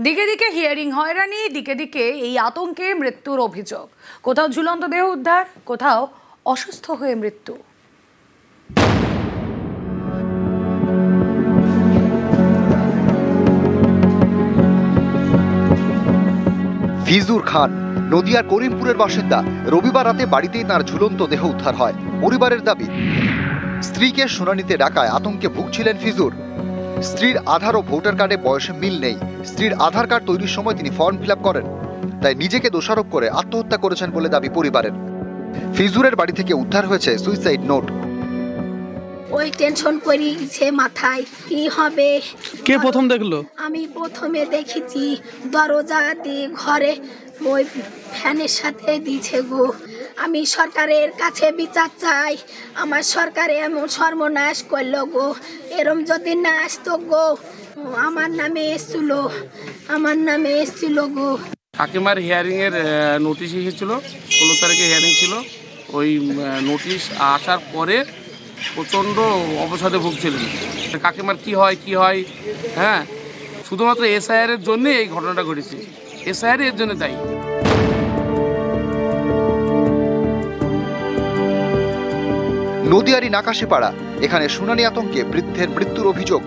দিকে দিকে হিয়ারিং হয়রানি, দিকে দিকে এই আতঙ্কে মৃত্যুর অভিযোগ। কোথাও ঝুলন্ত দেহ উদ্ধার, কোথাও অসুস্থ হয়ে মৃত্যু। ফিজুর খান নদিয়ার করিমপুরের বাসিন্দা। রবিবার রাতে বাড়িতেই তার ঝুলন্ত দেহ উদ্ধার হয়। পরিবারের দাবি, স্ত্রীকে শুনানিতে ডাকায় আতঙ্কে ভুগছিলেন ফিজুর। স্ত্রীর আধার ও ভোটার কার্ডে বয়সে মিল নেই। স্ত্রীর আধার কার্ড তৈরির সময় তিনি ফর্ম ফিল করেন, তাই নিজেকে দোষারোপ করে আত্মহত্যা করেছেন বলে দাবি পরিবারের। ফিজুরের বাড়ি থেকে উদ্ধার হয়েছে সুইসাইড নোট। ওই টেনশন করিছে মাথায়, কি হবে। কে প্রথম দেখলো? আমি প্রথমে দেখেছি দরজা দিয়ে ঘরে ওই ফ্যানের সাথে দিছে গো। আমি সরকারের কাছে বিচার চাই, আমার সরকারে এমন সর্বনাশ করলো গো। এরম যদি না আসতো গো, আমার নামে এসছিল গো। কাকিমার হিয়ারিং এর নোটিশ এসেছিল, 16 তারিখে হিয়ারিং ছিল। ওই নোটিশ আসার পরে প্রচণ্ড অবসাদে ভুগছিলেন। কাকিমার কি হয়, হ্যাঁ, শুধুমাত্র এসআইআর এর জন্য এই ঘটনাটা ঘটেছে। এসআইআর এর জন্য দায়ী। নদিয়ারি নাকাশিপাড়া, এখানে শুনানি আতঙ্কে বৃদ্ধের মৃত্যুর অভিযোগ।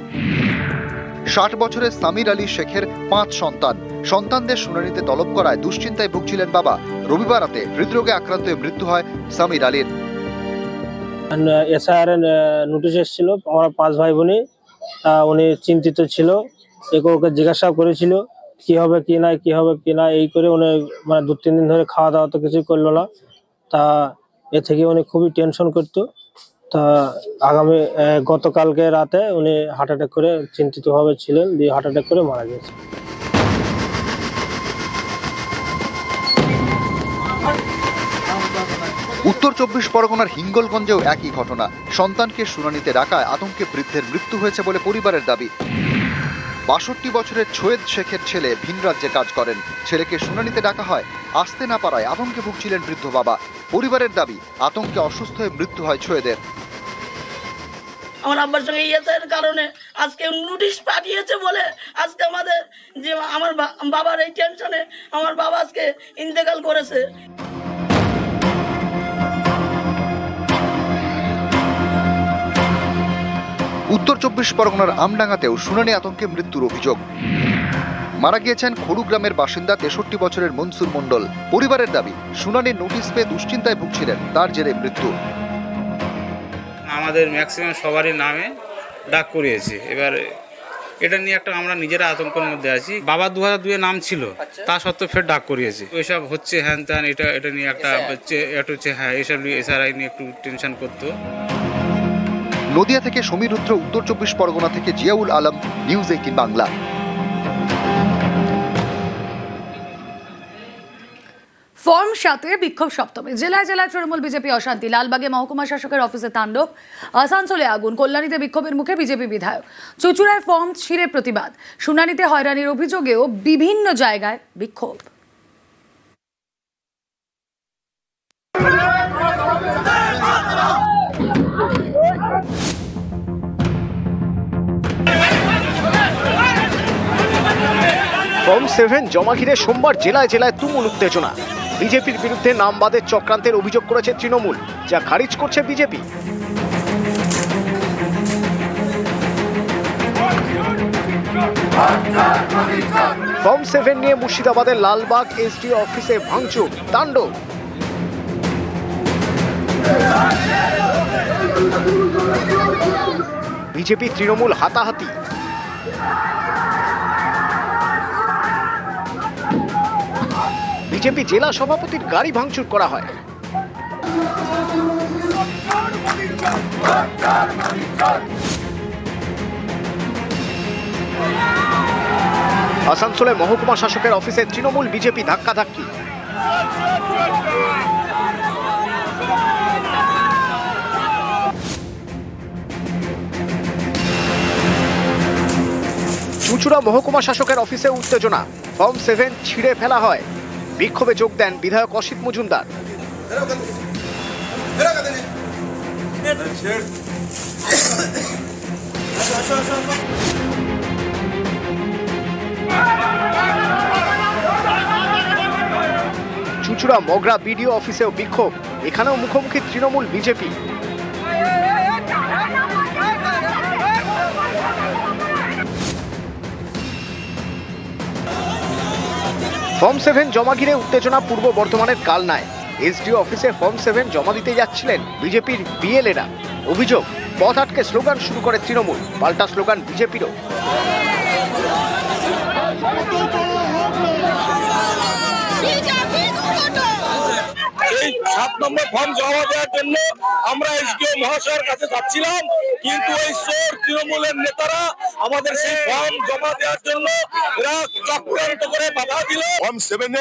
60 বছরের সামির আলী শেখের 5 সন্তান। সন্তানদের শুনানিতে তলব করায় দুশ্চিন্তায় ভুগছিলেন বাবা। রবিবার রাতে হৃদরোগে আক্রান্ত হয়ে মৃত্যু হয় সামির আলীর। এসআইআর নোটিশ এসেছিল, আমরা 5 ভাই বোনই। উনি চিন্তিত ছিল, ওকে জিজ্ঞাসা করেছিল কি হবে কি না, এই করে উনি মানে 2-3 দিন ধরে খাওয়া দাওয়া তো কিছুই করলো না। তা এ থেকে উনি খুবই টেনশন করতো। তা আগামী গতকালকে রাতে উনি হার্ট অ্যাটাক করে চিন্তিত ভাবে ছিলেন, দিয়ে হার্ট অ্যাটাক করে মারা গেছে। উত্তর 24 পরগনার হিঙ্গলগঞ্জেও একই ঘটনা। সন্তানকে শুনানিতে ডাকায় আতঙ্কে বৃদ্ধের মৃত্যু হয়েছে বলে পরিবারের দাবি। 62 বছরের ছৈয়দ শেখের ছেলে ভিন রাজ্যে কাজ করেন। ছেলেকে শুনানিতে ডাকা হয়, আসতে না পারায় আতঙ্কে ভুগছিলেন বৃদ্ধ বাবা। পরিবারের দাবি, আতঙ্কে অসুস্থ হয়ে মৃত্যু হয় ছৈয়দের। আমার আব্বার সঙ্গে ইয়ের কারণে আজকে নোটিশ পাঠিয়েছে বলে আজকে আমাদের যে আমার বাবার এই টেনশনে আমার বাবা আজকে ইন্তেকাল করেছে। উত্তর 24 পরগনার আমডাঙ্গাতেও শুনানি আতঙ্কে মৃত্যুর অভিযোগ। মারা গিয়েছেন খড়ু গ্রামের বাসিন্দা 63 বছরের মনসুর মণ্ডল। পরিবারের দাবি, শুনানির নোটিশ পেয়ে দুশ্চিন্তায় ভুগছিলেন, তার জেরে মৃত্যু। আমাদের ম্যাক্সিমাম সবারই নামে ডাক করিয়েছে। এবার এটা নিয়ে একটা আমরা নিজেরা আতঙ্কের মধ্যে আছি। বাবা 2002 নাম ছিল, তা সত্ত্বেও ফের ডাক করিয়েছে। ওইসব হচ্ছে হ্যান ত্যান, এটা নিয়ে একটা হচ্ছে হ্যাঁ, এইসব নিয়ে এসআরআই নিয়ে একটু টেনশন করতো। নদিয়া থেকে সমীর রুদ্র, উত্তর 24 পরগনা থেকে জিয়াউল আলম, নিউজ 18 বাংলা। ফর্ম 7-এ বিক্ষোভ সপ্তমে। জেলায় জেলায় তৃণমূল বিজেপি অশান্তি। লালবাগে মহকুমা শাসকের অফিসে তাণ্ডব, আসানসোলে আগুন, কল্যাণীতে বিক্ষোভের মুখে বিজেপি বিধায়ক। চুঁচুড়ায় ফর্ম ছিঁড়ে প্রতিবাদ। শুনানিতে হয়রানির অভিযোগেও বিভিন্ন জায়গায় বিক্ষোভ। ফর্ম 7 জমা ঘিরে সোমবার জেলায় জেলায় তুমুল উত্তেজনা। বিজেপির বিরুদ্ধে নামবাদের চক্রান্তের অভিযোগ করেছে তৃণমূল, যা খারিজ করছে বিজেপি। ফর্ম 7 নিয়ে মুর্শিদাবাদের লালবাগ এসডিও অফিসে ভাঙচুর, তাণ্ডব। বিজেপি তৃণমূল হাতাহাতি। বিজেপি জেলা সভাপতির গাড়ি ভাঙচুর করা হয়। আসানসোলে মহকুমা শাসকের অফিসে তৃণমূল বিজেপি ধাক্কাধাক্কি। চুঁচুড়া মহকুমা শাসকের অফিসে উত্তেজনা। ফর্ম 7 ছিঁড়ে ফেলা হয়। বিক্ষোভে যোগ দেন বিধায়ক অসিত মজুমদার। চুঁচুড়া মগরা বিডিও অফিসেও বিক্ষোভ, এখানেও মুখোমুখি তৃণমূল বিজেপি। ফর্ম 7 জমা ঘিরে উত্তেজনা পূর্ব বর্ধমানের কালনায়। এসডিও অফিসে ফর্ম 7 জমা দিতে যাচ্ছিলেন বিজেপির বিএলএরা। অভিযোগ, পথ আটকে স্লোগান শুরু করে তৃণমূল, পাল্টা স্লোগান বিজেপিরও। এই 7 নম্বর ফর্ম জমা দেওয়ার জন্য আমরা এসডিও মহাশয়ের কাছে যাচ্ছিলাম, কিন্তু এই চোর তৃণমূলের নেতারা আমাদের সেই ফর্ম জমা দেওয়ার জন্য এরা চক্রান্ত করে বাধা দিল। ফর্ম 7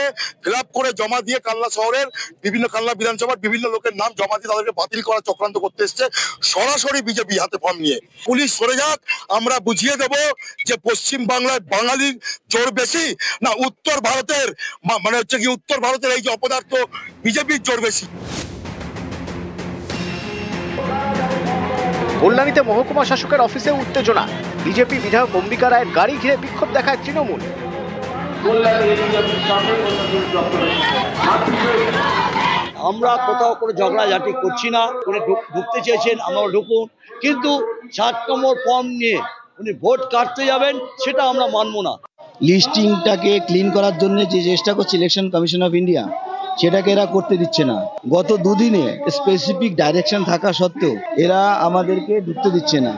ফিল আপ করে জমা দিয়ে কালনা শহরের বিভিন্ন কালনা বিধানসভার বিভিন্ন লোকের নাম জমা দিয়ে তাদেরকে বাতিল করার চক্রান্ত করতে এসছে সরাসরি বিজেপি হাতে ফর্ম নিয়ে। পুলিশ সরে যাক, আমরা বুঝিয়ে দেব যে পশ্চিম বাংলায় বাঙালির জোর বেশি না উত্তর ভারতের, মানে হচ্ছে কি উত্তর ভারতের এই যে অপদার্থ বিজেপির জোর বেশি। কল্যাণীতে মহকুমা শাসকের অফিসে উত্তেজনা, বিজেপি বিধায়ক অম্বিকা রায়ের গাড়ি ঘিরে বিক্ষোভ দেখায় তৃণমূল। আমরা কোথাও কোনো ঝগড়াঝাটি করছি না, উনি ঢুকতে চেয়েছেন আমরা ঢুকুন, কিন্তু 7 নম্বর ফর্ম নিয়ে উনি ভোট কাটতে যাবেন সেটা আমরা মানব না। লিস্টিংটাকে ক্লিন করার জন্য যে চেষ্টা করছে ইলেকশন কমিশন অফ ইন্ডিয়া, সেটাকে এরা করতে দিচ্ছে না। গত দুদিনে স্পেসিফিক ডাইরেকশন থাকা সত্ত্বেও এরা আমাদেরকে ঢুকতে দিচ্ছে না।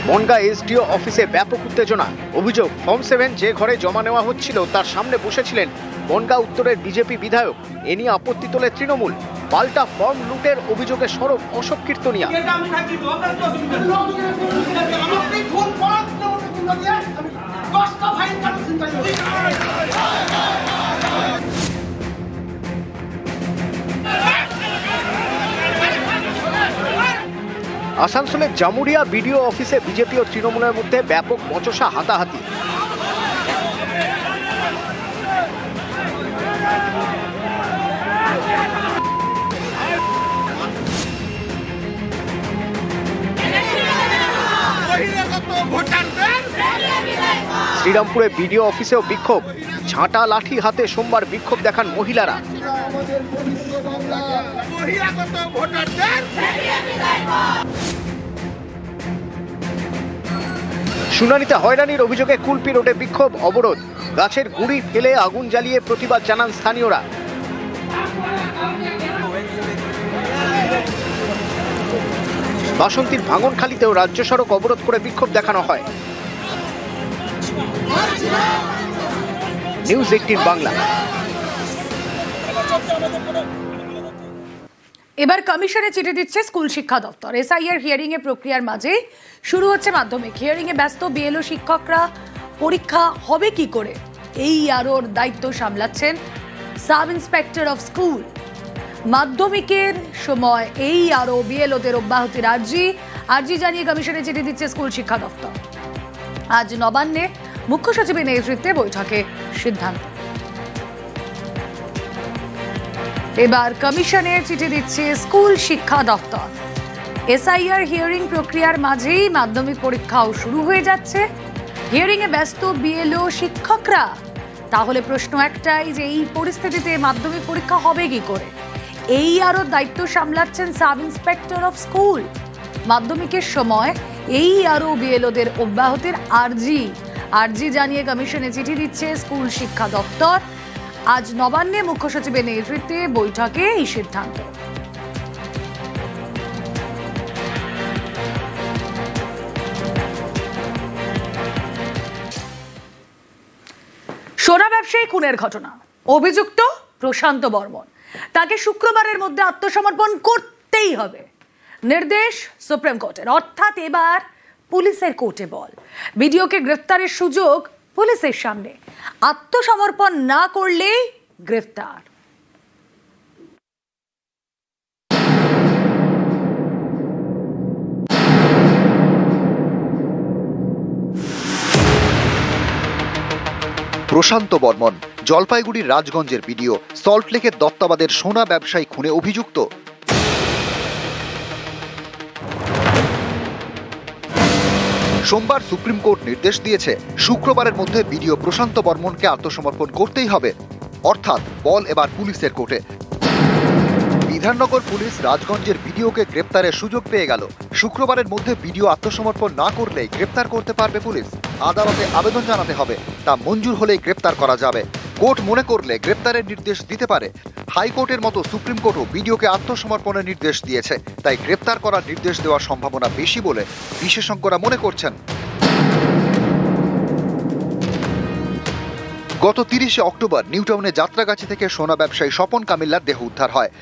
বনগাঁ এসডিও অফিসে ব্যাপক উত্তেজনা, অভিযোগ ফর্ম 7 যে ঘরে জমা নেওয়া হচ্ছিল তার সামনে বসেছিলেন বনগাঁ উত্তরের বিজেপি বিধায়ক। এ নিয়ে আপত্তি তোলে তৃণমূল, পাল্টা ফর্ম লুটের অভিযোগে সরব অশোক কীর্তনিয়া। আসানসোলের জামুরিয়া বিডিও অফিসে বিজেপি ও তৃণমূলের মধ্যে ব্যাপক বচসা হাতাহাতি। শ্রীরামপুরে বিডিও অফিসেও বিক্ষোভ, ঝাঁটা লাঠি হাতে সোমবার বিক্ষোভ দেখান মহিলারা। শুনানিতে হয়রানির অভিযোগে কুলপি রোডে বিক্ষোভ, অবরোধ, গাছের গুঁড়ি ফেলে আগুন জ্বালিয়ে প্রতিবাদ জানান স্থানীয়রা। বাসন্তীর ভাঙনখালীতেও রাজ্য সড়ক অবরোধ করে বিক্ষোভ দেখানো হয়। নিউজ 18 বাংলা। এবার কমিশনে চিঠি দিচ্ছে স্কুল শিক্ষা দপ্তর। এসআইআর হিয়ারিং এর প্রক্রিয়ার মাঝে শুরু হচ্ছে মাধ্যমিক। হিয়ারিং এ ব্যস্ত বিএলও শিক্ষকরা, পরীক্ষা হবে কি করে এই আরোর দায়িত্ব সামলাচ্ছেন সাব ইন্সপেক্টর অফ স্কুল। মাধ্যমিকের সময় এই আরো বিএলওদের অব্যাহতির আর্জি জানিয়ে কমিশনে চিঠি দিচ্ছে স্কুল শিক্ষা দপ্তর। আজ নবান্নে মুখ্য সচিবের নেতৃত্বে বৈঠকে সিদ্ধান্ত। এবার কমিশনের চিঠি দিচ্ছে স্কুল শিক্ষা দপ্তর। এসআইআর হিয়ারিং প্রক্রিয়ার মাঝেই মাধ্যমিক পরীক্ষাও শুরু হয়ে যাচ্ছে। হিয়ারিং এ ব্যস্ত বিএলও শিক্ষকরা, তাহলে প্রশ্ন একটাই যে এই পরিস্থিতিতে মাধ্যমিক পরীক্ষা হবে কি করে? এই আরো দায়িত্ব সামলাচ্ছেন সাব ইন্সপেক্টর অফ স্কুল। মাধ্যমিকের সময় এই আরো বিএলওদের অব্যাহতির আর্জি জানিয়ে কমিশনে চিঠি দিচ্ছে স্কুল শিক্ষা দপ্তর। আজ নবান্নে মুখ্য সচিবের নেতৃত্বে বৈঠকে এই সিদ্ধান্ত। সোনা ব্যবসায়ী খুনের ঘটনা, অভিযুক্ত প্রশান্ত বর্মন, তাকে শুক্রবারের মধ্যে আত্মসমর্পণ করতেই হবে, নির্দেশ সুপ্রিম কোর্টের। অর্থাৎ এবার পুলিশের কোর্টে বল। ভিডিওকে গ্রেফতারের সুযোগ পুলিশের সামনে, আত্মসমর্পণ না করলেই গ্রেফতার। প্রশান্ত বর্মন জলপাইগুড়ির রাজগঞ্জের বিডিও, সল্টলেকের দত্তাবাদের সোনা ব্যবসায়ী খুনে অভিযুক্ত। সোমবার সুপ্রিম কোর্ট নির্দেশ দিয়েছে শুক্রবারের মধ্যে বিডিও প্রশান্ত বর্মনকে আত্মসমর্পণ করতেই হবে, অর্থাৎ বল এবার পুলিশের কোর্টে। বিধাননগর পুলিশ রাজগঞ্জের বিডিওকে গ্রেপ্তারের সুযোগ পেয়ে গেল। শুক্রবারের মধ্যে বিডিও আত্মসমর্পণ না করলেই গ্রেপ্তার করতে পারবে পুলিশ। আদালতে আবেদন জানাতে হবে, তা মঞ্জুর হলেই গ্রেপ্তার করা যাবে। কোর্ট মনে করলে গ্রেপ্তারের নির্দেশ দিতে পারে। হাইকোর্টের মতো সুপ্রিম কোর্টও বিডিওকে আত্মসমর্পণের নির্দেশ দিয়েছে, তাই গ্রেপ্তার করার নির্দেশ দেওয়ার সম্ভাবনা বেশি বলে বিশেষজ্ঞরা মনে করছেন। গত 30শে অক্টোবর নিউটাউনে যাত্রাগাছি থেকে সোনা ব্যবসায়ী স্বপন কামিল্লার দেহ উদ্ধার হয়।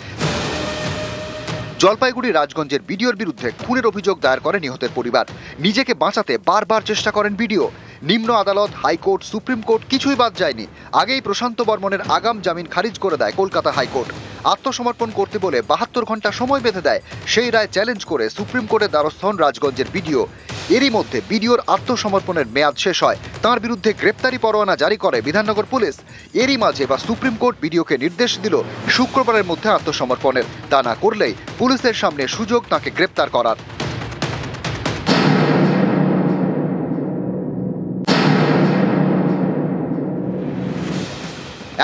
জলপাইগুড়ি রাজগঞ্জের বিডিওর বিরুদ্ধে খুনের অভিযোগ দায়ের করে নিহতের পরিবার। নিজেকে বাঁচাতে বারবার চেষ্টা করেন বিডিও। নিম্ন আদালত, হাইকোর্ট, সুপ্রিম কোর্ট কিছুই বাদ যায়নি। আগেই প্রশান্ত বর্মনের আগাম জামিন খারিজ করে দেয় কলকাতা হাইকোর্ট। আত্মসমর্পণ করতে বলে 72 ঘন্টা সময় বেঁধে দেয়। সেই রায় চ্যালেঞ্জ করে সুপ্রিম কোর্টের দ্বারস্থ হন রাজগঞ্জের বিডিও। এরই মধ্যে বিডিওর আত্মসমর্পণের মেয়াদ শেষ হয়। তাঁর বিরুদ্ধে গ্রেপ্তারি পরোয়ানা জারি করে বিধাননগর পুলিশ। এরই মাঝে সুপ্রিম কোর্ট বিডিওকে নির্দেশ দিল শুক্রবারের মধ্যে আত্মসমর্পণের। তা না করলেই পুলিশের সামনে সুযোগ তাঁকে গ্রেপ্তার করার।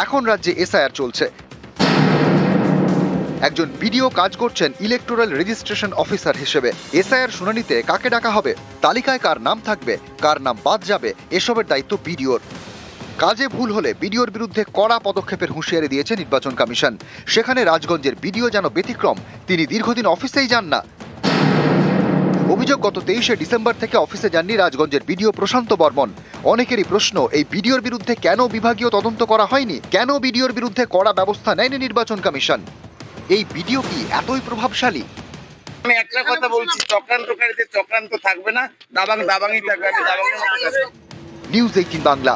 এখন রাজ্যে এসআইআর চলছে। একজন বিডিও কাজ করছেন ইলেকটোরাল রেজিস্ট্রেশন অফিসার হিসেবে। এসআইআর শুনানিতে কাকে ডাকা হবে, তালিকায় কার নাম থাকবে, কার নাম বাদ যাবে, এসবের দায়িত্ব বিডিওর। কাজে ভুল হলে বিডিওর বিরুদ্ধে কড়া পদক্ষেপের হুঁশিয়ারি দিয়েছে নির্বাচন কমিশন। সেখানে রাজগঞ্জের বিডিও যেন ব্যতিক্রম। তিনি দীর্ঘদিন অফিসেই যান না। অভিযোগ, গত 23শে ডিসেম্বর থেকে অফিসে যাননি রাজগঞ্জের বিডিও প্রশান্ত বর্মন। অনেকেরই প্রশ্ন, এই বিডিওর বিরুদ্ধে কেন বিভাগীয় তদন্ত করা হয়নি? কেন বিডিওর বিরুদ্ধে কড়া ব্যবস্থা নেয়নি নির্বাচন কমিশন? এই বিডিও কি এতই প্রভাবশালী? আমি একটা কথা বলছি, চক্রান্তকারীদের চক্রান্ত থাকবে না, দাবাংই থাকবে। নিউজ 18 বাংলা।